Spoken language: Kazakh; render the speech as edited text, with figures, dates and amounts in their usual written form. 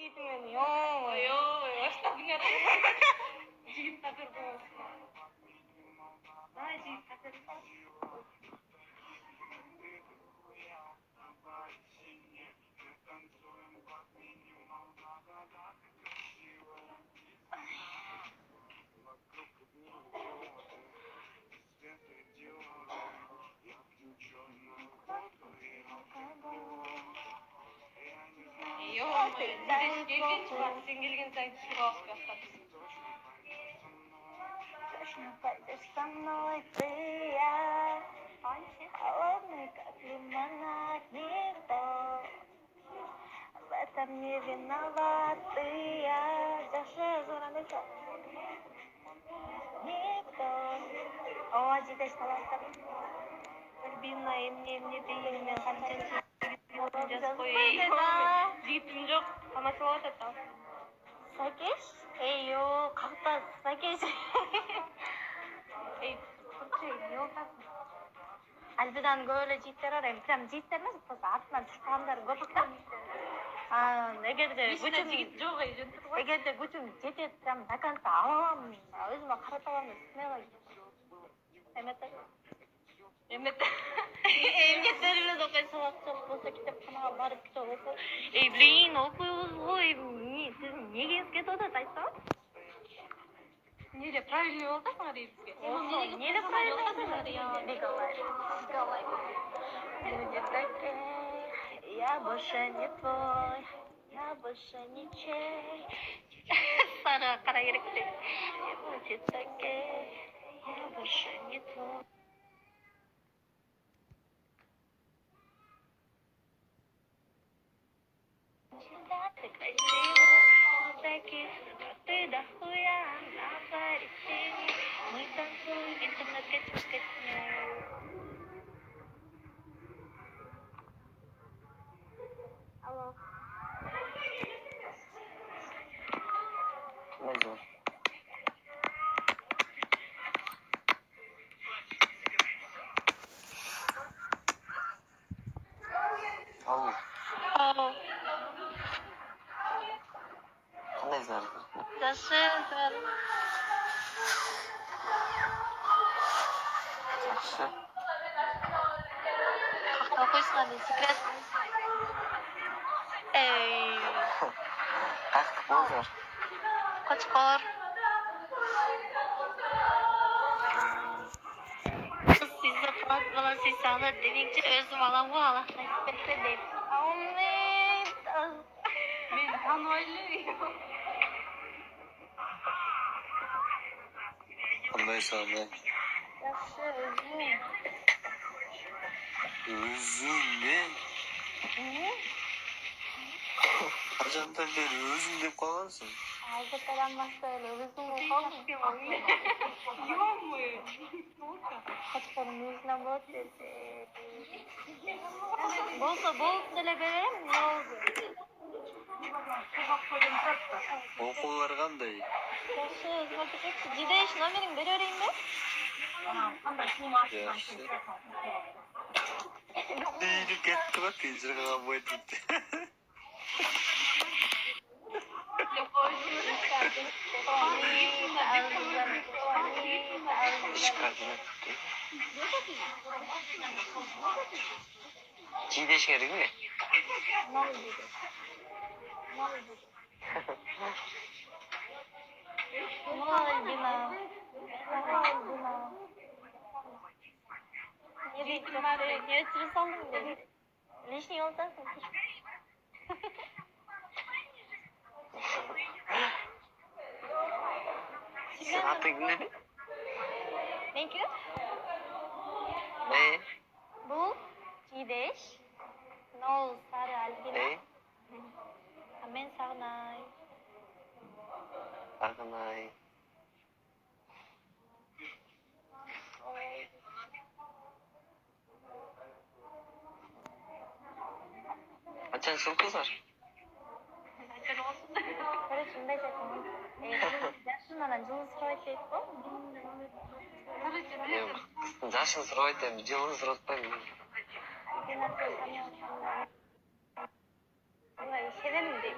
Жигитиңмен ой башта күнөт жигит татыр болсун жигит татыр Sen gelgen сайын түсіп алып жатсаң. Со мной ты я, холодный, как лимонад, никто в этом не виноваты я. Даже журналист, никто. О, жидеш таластар. Бина эмне дейін мен қанчанчы жазып қойайын. Жигитим жоқ, тамашалап атат. Сакеш? Эй, ё, какта сакеш. Эй, курчай, не болтасың? Альбидан көп эле жигиттер бар, эми прям жигиттер эмес, просто артынан чыккандар көп да. Эгерде күчүм жигит жок, жөнтүп кой. эгерде күчүм жетет, прям до конца ала алам, өзүмө карата алам деп смело. Эмгектерибиз окуй сабак жок болсо китепканага барып китеп окуп. Эй, блин, окуйбуз ғой. Сиз неге кетип атат айтсаңыз? Неде правильный болсаңар бизге? Неде правильный болсаңар я Николай. Будет такой, я больше не твой, я больше ничей. Сара кара керекте. Будет такой, я больше не твой. Ты красивый, но таких, как ты, дохуя на парисине. Мы танцуем, интернет катю-катю. Алло. Bonjour. Алло. Алло. Қандайсыңар? Жақсы. Жақсы. Қақта оқисың андай секрет. Эй. Қаяқты болыңыздар? Қочқор. Сізді қуат балан сүйсе алады демекші өзім алам ғой Аллах насип етсе деп. Аумин. Мен таныбайлы. Қандайсың? Жақсы, өзім. Өзіңмен? Қашандан бері өзің деп қалғансың? Азыркадан бастап эле өзім болып қалдым. Ё-моё. Қочқордың өзінен болады десе. Болса болып деле берем, не болду? Оқулар қандай? Жақсы, өзім айтып кетті. Жидеш номерің бере берейін бе? Жақсы. Үйді кетті ма? Кенжірға қойды. Жидеш керек ме? Не өтірі салдың деді. Лишний олтасың. Сен атың кім дедің? Менікі? Бұл Жидеш. Ол Сары Альбина. Мен Сағынай. Сағынай. Қаншан жыл қыздар? Короче, мындай айтамын. Жашынан жылын сұрабайт дейт қой. Қыздың жашын сұрабайт дейм, жылын сұратпаймын. Ой, sevemim değil.